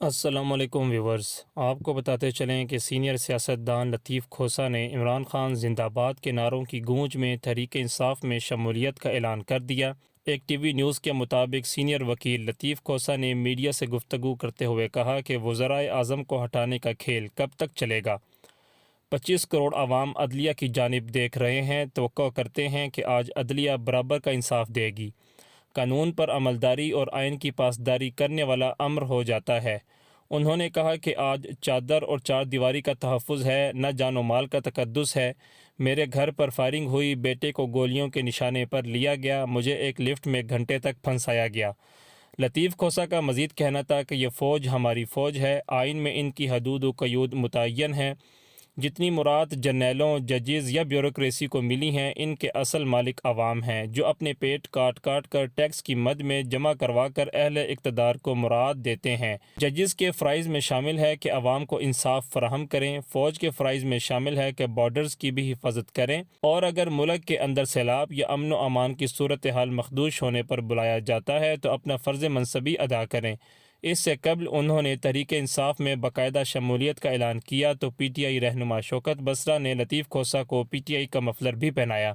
السلام علیکم ویورز، آپ کو بتاتے چلیں کہ سینئر سیاستدان لطیف کھوسہ نے عمران خان زندہ باد کے نعروں کی گونج میں تحریک انصاف میں شمولیت کا اعلان کر دیا۔ ایک ٹی وی نیوز کے مطابق سینئر وکیل لطیف کھوسہ نے میڈیا سے گفتگو کرتے ہوئے کہا کہ وزرائے اعظم کو ہٹانے کا کھیل کب تک چلے گا؟ 25 کروڑ عوام عدلیہ کی جانب دیکھ رہے ہیں، توقع کرتے ہیں کہ آج عدلیہ برابر کا انصاف دے گی۔ قانون پر عملداری اور آئین کی پاسداری کرنے والا امر ہو جاتا ہے۔ انہوں نے کہا کہ آج چادر اور چار دیواری کا تحفظ ہے، نہ جان و مال کا تقدس ہے۔ میرے گھر پر فائرنگ ہوئی، بیٹے کو گولیوں کے نشانے پر لیا گیا، مجھے ایک لفٹ میں گھنٹے تک پھنسایا گیا۔ لطیف کھوسہ کا مزید کہنا تھا کہ یہ فوج ہماری فوج ہے، آئین میں ان کی حدود و قیود متعین ہیں۔ جتنی مراد جرنیلوں، ججز یا بیوروکریسی کو ملی ہیں، ان کے اصل مالک عوام ہیں، جو اپنے پیٹ کاٹ کاٹ کر ٹیکس کی مد میں جمع کروا کر اہل اقتدار کو مراد دیتے ہیں۔ ججز کے فرائض میں شامل ہے کہ عوام کو انصاف فراہم کریں، فوج کے فرائض میں شامل ہے کہ بارڈرز کی بھی حفاظت کریں، اور اگر ملک کے اندر سیلاب یا امن و امان کی صورتحال مخدوش ہونے پر بلایا جاتا ہے تو اپنا فرض منصبی ادا کریں۔ اس سے قبل انہوں نے تحریک انصاف میں باقاعدہ شمولیت کا اعلان کیا تو پی ٹی آئی رہنما شوکت بسرا نے لطیف کھوسہ کو پی ٹی آئی کا مفلر بھی پہنایا۔